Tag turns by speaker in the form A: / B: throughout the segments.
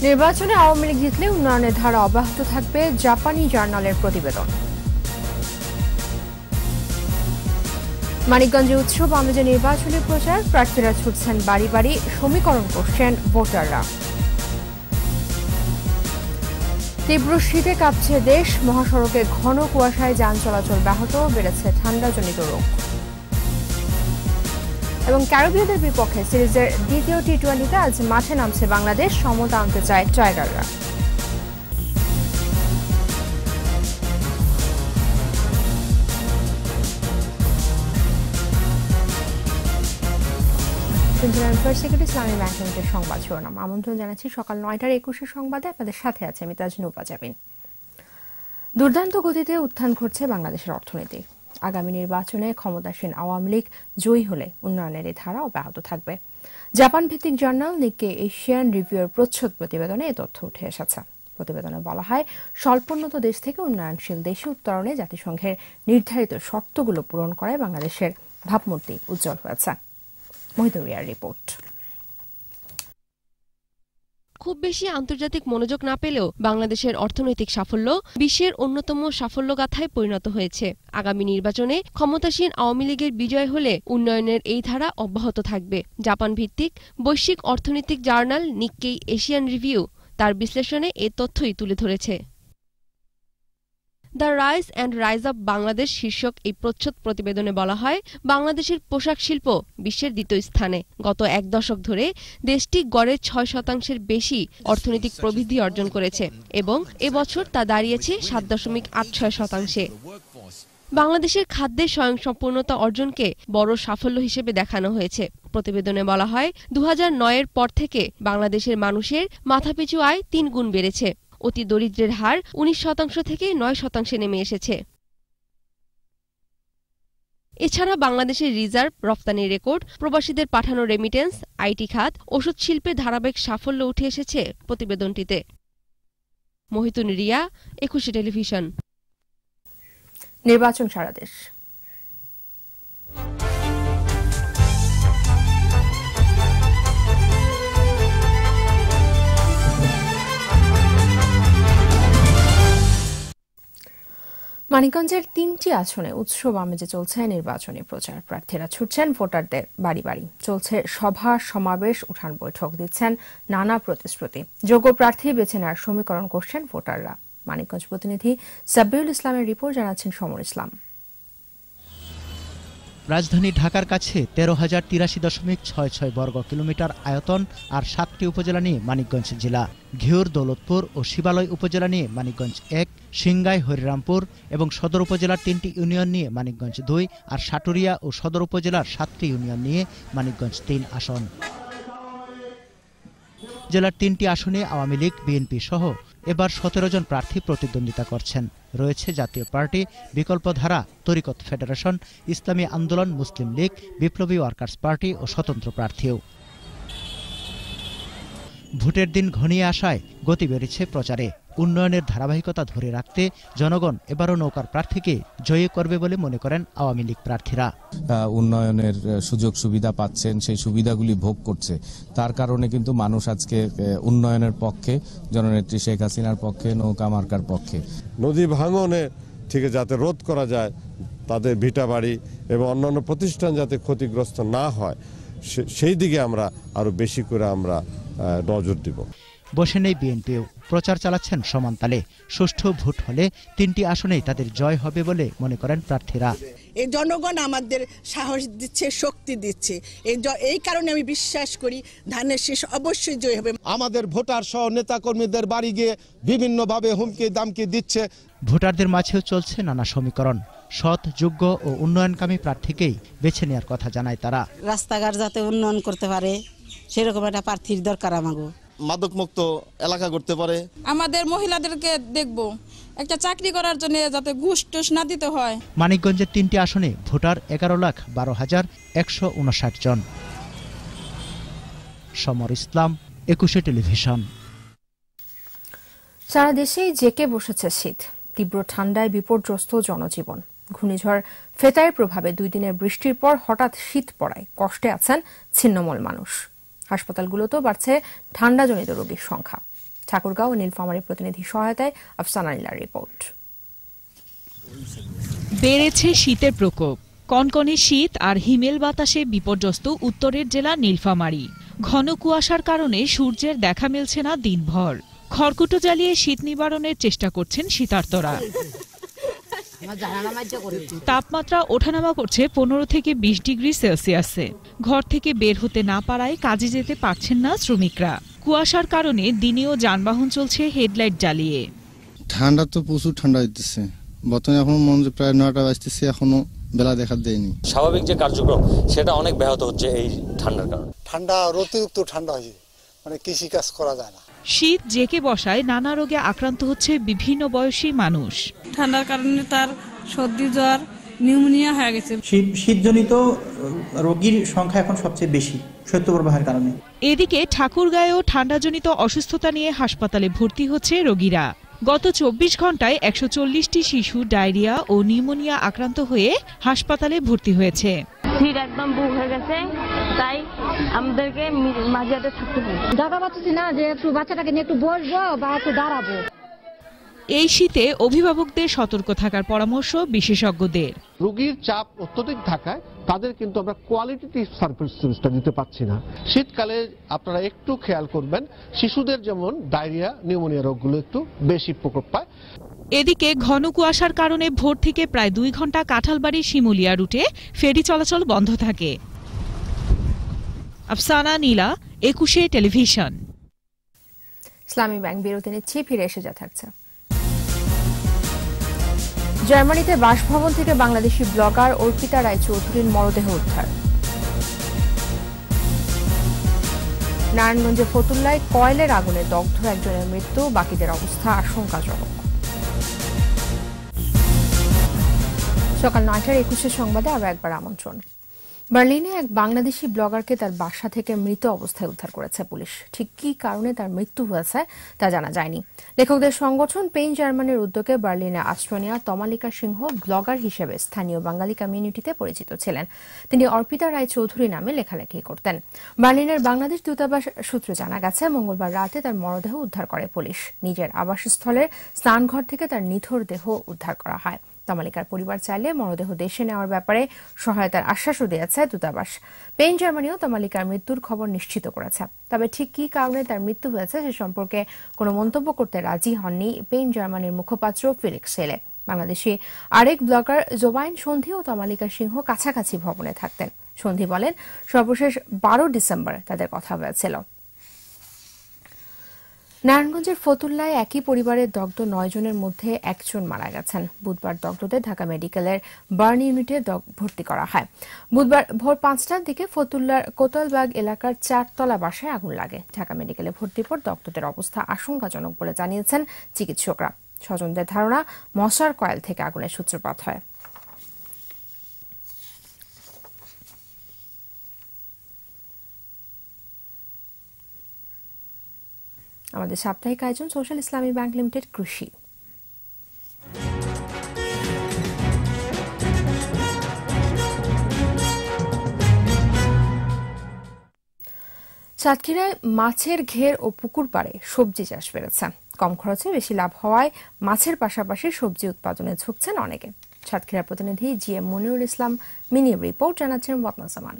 A: নির্বাচনে আওয়ামী লীগ জিতলে উন্নয়নের ধারা অব্যাহত থাকবে, জাপানি জার্নালের প্রতিবেদন। মানিকগঞ্জে উৎসব আমেজে নির্বাচনী প্রচার, প্রার্থীরা ছুটছেন বাড়ি বাড়ি, সমীকরণ করছেন ভোটাররা। তীব্র শীতে কাঁপছে দেশ, মহাসড়কে ঘন কুয়াশায় যান চলাচল ব্যাহত, বেড়েছে ঠান্ডাজনিত রোগ। এবং ক্যারিবীয়দের বিপক্ষে সিরিজের দ্বিতীয় টি-20তে আজ মাঠে নামছে বাংলাদেশ, সমতা আনতে চায় টাইগাররা। ইসলামী ব্যাংকের সংবাদ শিরোনাম। আমন্ত্রণ জানাচ্ছি সকাল 9টার 21 সংবাদে। আপনাদের সাথে আছে আমি তাজনুপা জাবিন। দুর্দান্ত গতিতে উত্থান ঘটছে বাংলাদেশের অর্থনীতি। আগামী নির্বাচনে ক্ষমতাসীন আওয়ামী লীগ জয়ী হলে উন্নয়নের এই ধারা অব্যাহত থাকবে। জাপান ভিত্তিক জার্নাল নিক্কে এশিয়ান রিভিউর প্রচ্ছদ প্রতিবেদনে এ তথ্য উঠে এসেছে। প্রতিবেদনে বলা হয়, স্বল্পোন্নত দেশ থেকে উন্নয়নশীল দেশে উত্তরণে জাতিসংঘের নির্ধারিত শর্তগুলো পূরণ করায় বাংলাদেশের ভাবমূর্তি উজ্জ্বল হয়েছে। মহিদুরিয়ার রিপোর্ট।
B: খুব বেশি আন্তর্জাতিক মনোযোগ না পেলেও বাংলাদেশের অর্থনৈতিক সাফল্য বিশ্বের অন্যতম সাফল্যগাথায় পরিণত হয়েছে। আগামী নির্বাচনে ক্ষমতাসীন আওয়ামী লীগের বিজয় হলে উন্নয়নের এই ধারা অব্যাহত থাকবে। জাপান ভিত্তিক বৈশ্বিক অর্থনৈতিক জার্নাল নিক্কেই এশিয়ান রিভিউ তার বিশ্লেষণে এ তথ্যই তুলে ধরেছে। The rise and rise of Bangladesh শীর্ষক এই প্রচ্ছদ প্রতিবেদনে বলা হয়, বাংলাদেশের পোশাক শিল্প বিশ্বের দ্বিতীয় স্থানে। গত এক দশক ধরে দেশটি গড়ে 6% বেশি অর্থনৈতিক প্রবৃদ্ধি অর্জন করেছে এবং এবছর তা দাঁড়িয়েছে 7.86%। বাংলাদেশের খাদ্যে স্বয়ংসম্পূর্ণতা অর্জনকে বড় সাফল্য হিসেবে দেখানো হয়েছে। প্রতিবেদনে বলা হয়, 2009-এর পর থেকে বাংলাদেশের মানুষের মাথাপিছু আয় 3 গুণ বেড়েছে। অতি দরিদ্রের হার 19% থেকে 9% নেমে এসেছে। এছাড়া বাংলাদেশের রিজার্ভ, রফতানির রেকর্ড, প্রবাসীদের পাঠানো রেমিটেন্স, আইটি খাত, ওষুধ শিল্পে ধারাবাহিক সাফল্য উঠে এসেছে প্রতিবেদনটিতে। মহিতুন রিয়া, 21 টেলিভিশন।
A: নির্বাচন সারা দেশ। মানিকগঞ্জের 3টি আসনে উৎসব আমেজে চলছে নির্বাচনী প্রচার, প্রার্থীরা ছুটছেন ভোটারদের বাড়ি বাড়ি। চলছে সভা সমাবেশ, উঠান বৈঠক, দিচ্ছেন নানা প্রতিশ্রুতি। যোগ্য প্রার্থী বেছে নেওয়ার সমীকরণ করছেন ভোটাররা। মানিকগঞ্জ প্রতিনিধি সাব্বিউল ইসলামের রিপোর্ট, জানাচ্ছেন সমর ইসলাম।
C: রাজধানী ঢাকার কাছে 13,083.66 বর্গ কিলোমিটার আয়তন আর 7টি উপজেলা নিয়ে মানিকগঞ্জ জেলা। ঘিওর, দৌলতপুর ও শিবালয় উপজেলা নিয়ে মানিকগঞ্জ 1, সিংগাই, হরিরামপুর এবং সদর উপজেলার 3টি ইউনিয়ন নিয়ে মানিকগঞ্জ 2 আর সাটুরিয়া ও সদর উপজেলার 7টি ইউনিয়ন নিয়ে মানিকগঞ্জ 3 আসন। জেলার 3টি আসনে আওয়ামী লীগ, বিএনপি সহ এবার 17 জন প্রার্থী প্রতিদ্বন্দ্বিতা করছেন। রয়েছে জাতীয় পার্টি, বিকল্পধারা, তরিকত ফেডারেশন, ইসলামী আন্দোলন, মুসলিম লীগ, বিপ্লবী ওয়ার্কার্স পার্টি ও স্বতন্ত্র প্রার্থীও। ভোটের দিন ঘনিয়ে আসায় গতি বেড়েছে প্রচারে। উন্নয়নের ধারাবাহিকতা ধরে রাখতে জনগণ এবারও নৌকার প্রার্থীকে জয়ী করবে বলে মনে করেন আওয়ামী লীগ প্রার্থীরা।
D: উন্নয়নের সুযোগ সুবিধা পাচ্ছেন, সেই সুবিধাগুলি ভোগ করছে। তার কারণে কিন্তু মানুষ আজকে উন্নয়নের পক্ষে, জননেত্রী শেখ হাসিনার পক্ষে, নৌকা মার্কার পক্ষে।
E: নদী ভাঙনের থেকে যাতে রোধ করা যায়, তাদের ভিটা বাড়ি এবং অন্যান্য প্রতিষ্ঠান যাতে ক্ষতিগ্রস্ত না হয়, সেই দিকে আমরা আরো বেশি করে আমরা নজর দিব।
C: বসে নেই বিএনপিও, প্রচার চালাচ্ছেন সমান তালে। সুষ্ঠু ভোট হলে 3টি আসনেই তাদের জয় হবে বলে মনে করেন প্রার্থীরা।
F: এই জনগণ আমাদের সাহস দিচ্ছে, শক্তি দিচ্ছে। এই কারণে আমি বিশ্বাস করি ধানের শীষ অবশ্যই জয় হবে।
G: আমাদের ভোটার সহ নেতা কর্মীদের বাড়ি গিয়ে বিভিন্নভাবে হুমকি দামকি দিচ্ছে।
C: ভোটারদের মাঝেও চলছে নানা সমীকরণ। সৎ, যোগ্য ও উন্নয়নকামী প্রার্থীকেই বেছে নেওয়ার কথা জানায় তারা।
H: রাস্তাঘাট যাতে উন্নয়ন করতে পারে সেরকম একটা প্রার্থীর দরকার আমাগো।
G: মাদকমুক্ত এলাকা করতে পারে।
I: আমাদের মহিলাদেরকে দেখব একটা চাকরি করার জন্য যাতে ঘুষ টুস না দিতে হয়।
C: মানিকগঞ্জের 3টি আসনে ভোটার 11,12,159 জন। সমর ইসলাম, 21 টেলিভিশন।
A: সারা দেশেই জেঁকে বসেছে শীত। তীব্র ঠান্ডায় বিপর্যস্ত জনজীবন। ঘূর্ণিঝড় ফেতায়ের প্রভাবে 2 দিনের বৃষ্টির পর হঠাৎ শীত পড়ায় কষ্টে আছেন ছিন্নমূল মানুষ। হাসপাতালগুলোতেও বাড়ছে ঠান্ডাজনিত রোগীর সংখ্যা। ঠাকুরগাঁও ও নীলফামারী প্রতিনিধি সহায়তায় আফসানা নীলার রিপোর্ট।
J: বেড়েছে শীতের প্রকোপ। কনকনে শীত আর হিমেল বাতাসে বিপর্যস্ত উত্তরের জেলা নীলফামারী। ঘন কুয়াশার কারণে সূর্যের দেখা মিলছে না দিনভর। খড়কুটো জ্বালিয়ে শীত নিবারণের চেষ্টা করছেন শীতার্তরা। তাপমাত্রা ওঠানামা করছে 15 থেকে 20 ডিগ্রি সেলসিয়াসে। ঘর থেকে বের হতে না পারায় কাজে যেতে পারছেন না শ্রমিকরা। কুয়াশার কারণে দিনেও যানবাহন চলছে হেডলাইট জ্বালিয়ে।
K: ঠান্ডা তো প্রচুর ঠান্ডা হইতেছে। বর্তমানে এখন মনে হচ্ছে প্রায় 9টা বাজতেছে, এখনো বেলা দেখা দেয়নি।
L: স্বাভাবিক যে কার্যক্রম সেটা অনেক ব্যাহত হচ্ছে এই ঠান্ডার কারণে।
M: ঠান্ডা অতিরিক্ত ঠান্ডা হয়েছে, মানে কৃষি কাজ করা যায় না।
J: শীত জেকে বসায় নানা রোগে আক্রান্ত হচ্ছে বিভিন্ন বয়সী মানুষ।
I: ঠান্ডার কারণে তার সর্দি জ্বর নিউমোনিয়া হয়ে গেছে।
N: শীতজনিত রোগীর সংখ্যা এখন সবচেয়ে বেশি শৈত্যপ্রবাহের কারণে।
J: এদিকে ঠাকুরগাঁয়েও ঠান্ডাজনিত অসুস্থতা নিয়ে হাসপাতালে ভর্তি হচ্ছে রোগীরা। গত 24 ঘন্টায় 140টি শিশু ডায়রিয়া ও নিউমোনিয়া আক্রান্ত হয়ে হাসপাতালে ভর্তি হয়েছে।
O: শীত একদম বুক হয়ে গেছে, তাই আমাদেরকে মাঝে থাকতে হবে। জায়গা পাচ্ছি না যে একটু বাচ্চাটাকে নিয়ে একটু বসবো বা একটু দাঁড়াবো।
J: এই শীতে অভিভাবকদের সতর্ক থাকার পরামর্শ বিশেষজ্ঞদের।
P: রোগীর চাপ অত্যধিক থাকায় তাদের কিন্তু আমরা কোয়ালিটিভ সার্ভিসটা দিতে পারছি না। শীতকালে আপনারা একটু খেয়াল করবেন, শিশুদের যেমন ডায়রিয়া নিউমোনিয়া রোগগুলো একটু বেশি প্রকোপ পায়।
J: এদিকে ঘন কুয়াশার কারণে ভোর থেকে প্রায় 2 ঘন্টা কাঁঠালবাড়ি শিমুলিয়া রুটে ফেরি চলাচল বন্ধ থাকে। আফসানা নীলা, 21 টেলিভিশন।
A: ইসলামী ব্যাংক বিরতি নিচ্ছে, ফিরে এসে যা থাকছে। জার্মানিতে বাসভবন থেকে বাংলাদেশি ব্লগার অর্পিতা রায়চৌধুরীর মরদেহ উদ্ধার। নারায়ণগঞ্জের ফতুল্লায় কয়লার আগুনে দগ্ধ একজনের মৃত্যু, বাকিদের অবস্থা আশঙ্কাজনক। সকাল 9টার 21 সংবাদে আরো একবার আমন্ত্রণ। বার্লিনে এক বাংলাদেশি ব্লগারকে তার বাসা থেকে মৃত অবস্থায় উদ্ধার করেছে পুলিশ। ঠিক কী কারণে তার মৃত্যু হয়েছে তা জানা যায়নি। লেখকদের সংগঠন পেইন জার্মানির উদ্যোগে বার্লিনে আশ্রয় নেওয়া তমালিকা সিংহ ব্লগার হিসেবে স্থানীয় বাঙালি কমিউনিটিতে পরিচিত ছিলেন। তিনি অর্পিতা রায়চৌধুরী নামে লেখালেখি করতেন। বার্লিনের বাংলাদেশ দূতাবাস সূত্রে জানা গেছে, মঙ্গলবার রাতে তার মরদেহ উদ্ধার করে পুলিশ। নিজের আবাসস্থলের স্নানঘর থেকে তার নিথর দেহ উদ্ধার করা হয়। তমালিকার পরিবার চাইলে মরদেহ দেশে নেওয়ার ব্যাপারে সহায়তার আশ্বাসও দিয়েছে দূতাবাস। পেইন জার্মানিও তমালিকার মৃত্যুর খবর নিশ্চিত করেছে। তবে ঠিক কী কারণে তার মৃত্যু হয়েছে সে সম্পর্কে কোনো মন্তব্য করতে রাজি হননি পেইন জার্মানির মুখপাত্র ফেলিক্স হেলে। বাংলাদেশি আরেক ব্লগার জোবাইন সন্ধি ও তমালিকা সিংহ কাছাকাছি ভবনে থাকতেন। সন্ধি বলেন, সর্বশেষ 12 ডিসেম্বর তাদের কথা হয়েছিল। নারায়ণগঞ্জের ফতুল্লায় একই পরিবারের দগ্ধ 9 জনের মধ্যে 1 জন মারা গেছেন। বুধবার দগ্ধদের ঢাকা মেডিকেলের বার্ন ইউনিটে ভর্তি করা হয়। বুধবার ভোর 5টার দিকে ফতুল্লার কোতলবাগ এলাকার 4তলা বাসায় আগুন লাগে। ঢাকা মেডিকেলে ভর্তির পর দগ্ধদের অবস্থা আশঙ্কাজনক বলে জানিয়েছেন চিকিৎসকরা। স্বজনদের ধারণা, মশার কয়েল থেকে আগুনের সূত্রপাত হয়। আমাদের সাপ্তাহিক আয়োজন সোশ্যাল ইসলামী ব্যাংক লিমিটেড কৃষি। সাতক্ষীরায় মাছের ঘের ও পুকুর পাড়ে সবজি চাষ বেড়েছে। কম খরচে বেশি লাভ হওয়ায় মাছের পাশাপাশি সবজি উৎপাদনে ঝুঁকছেন অনেকে। সাতক্ষীরা প্রতিনিধি জিএম মনিরুল ইসলাম মিনির রিপোর্ট, জানাচ্ছেন বদনাজামান।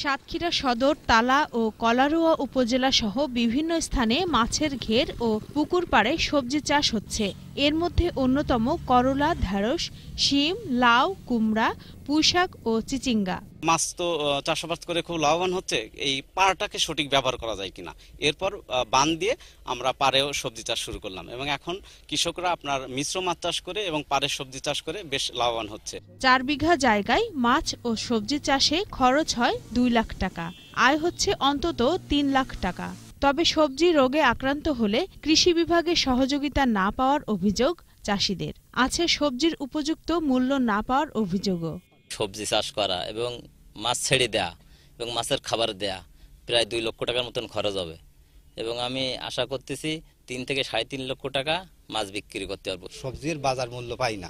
J: সাতক্ষীরা সদর, তালা ও কলারোয়া উপজেলা সহ বিভিন্ন স্থানে মাছের ঘের ও পুকুর পাড়ে সবজি চাষ হচ্ছে। এর মধ্যে অন্যতম করলা, ঢেঁড়স, শিম, লাউ, কুমড়া, পুঁইশাক ও চিচিঙ্গা।
Q: মাছ তো চাষাবাদ করে খুব লাভবান হচ্ছে, এই পাড়টাকে সঠিক ব্যবহার করা যায় কিনা, এরপর বান দিয়ে আমরা পাড়েও সবজি চাষ শুরু করলাম এবং এখন কৃষকরা আপনার মিশ্র মাছ চাষ করে এবং পাড়ে সবজি চাষ করে বেশ লাভবান হচ্ছে।
J: 4 বিঘা জায়গায় মাছ ও সবজি চাষে খরচ হয় 2 লাখ টাকা, আয় হচ্ছে অন্তত 3 লাখ টাকা। তবে সবজি রোগে আক্রান্ত হলে কৃষি বিভাগের সহযোগিতা না পাওয়ার অভিযোগ চাষিদের। আছে সবজির উপযুক্ত মূল্য না পাওয়ার অভিযোগও।
R: সবজি চাষ করা এবং মাছ ছেড়ে দেয়া এবং মাছের খাবার দেয়া প্রায় 2 লক্ষ টাকার মতন খরচ হবে এবং আমি আশা করতেছি 3 থেকে 3.5 লক্ষ টাকা মাছ বিক্রি করতে পারবো।
S: সবজির বাজার মূল্য পাই না,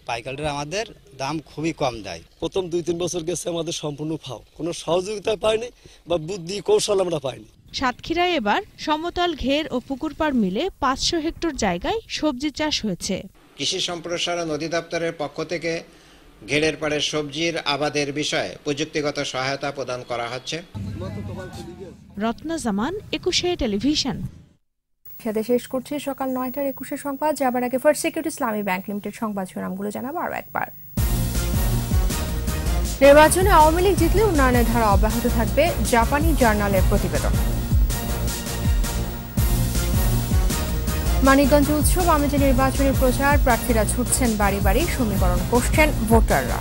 S: পাইকাররা আমাদের দাম খুবই কম দেয়।
T: প্রথম 2-3 বছর গেছে আমাদের সম্পূর্ণ ফাও, কোনো সহযোগিতা পাইনি বা বুদ্ধি কৌশল আমরা পাইনি।
J: সাতক্ষীরায় এবার সমতল ঘের ও পুকুর পাড় মিলে 500 হেক্টর জায়গায় সবজি চাষ হয়েছে।
T: কৃষি সম্প্রসারণ অধিদপ্তরের পক্ষ থেকে ঘেরের পাড়ে সবজির আবাদের বিষয়ে প্রযুক্তিগত সহায়তা প্রদান করা হচ্ছে।
J: রত্না জামান, 21 টেলিভিশন।
A: সাথে শেষ করছি সকাল 9টার 21 সংবাদ। যাবার আগে ফার্স্ট সিকিউরিটি ইসলামী ব্যাংক লিমিটেড সংবাদ শিরোনামগুলো জানাবো আরো একবার। নির্বাচনে আওয়ামী লীগ জিতলে উন্নয়নের ধারা অব্যাহত থাকবে, জাপানি জার্নালের প্রতিবেদন। মানিকগঞ্জে উৎসব আমেজে নির্বাচনী প্রচার, প্রার্থীরা ছুটছেন বাড়ি বাড়ি, সমীকরণ করছেন ভোটাররা।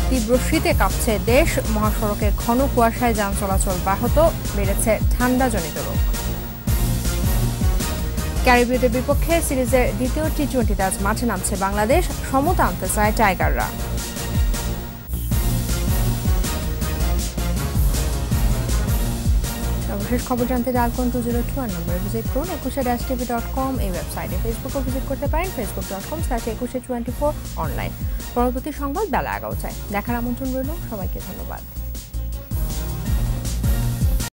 A: তীব্র শীতে কাঁপছে দেশ, মহাসড়কে ঘন কুয়াশায় যান চলাচল ব্যাহত, বেড়েছে ঠান্ডাজনিত রোগ। ক্যারিবীয়দের বিপক্ষে সিরিজের দ্বিতীয় টি-20তে আজ মাঠে নামছে বাংলাদেশ, সমতা আনতে চায় টাইগাররা। সর্বশেষ খবর জানতে ডায়াল 202 নম্বরে ভিজিট করুন। 21tv.com এই ওয়েবসাইটে। ফেসবুকও ভিজিট করতে পারেন, facebook.com/2124 অনলাইন। পরবর্তী সংবাদ বেলা 11টায় দেখার আমন্ত্রণ রইল। সবাইকে ধন্যবাদ।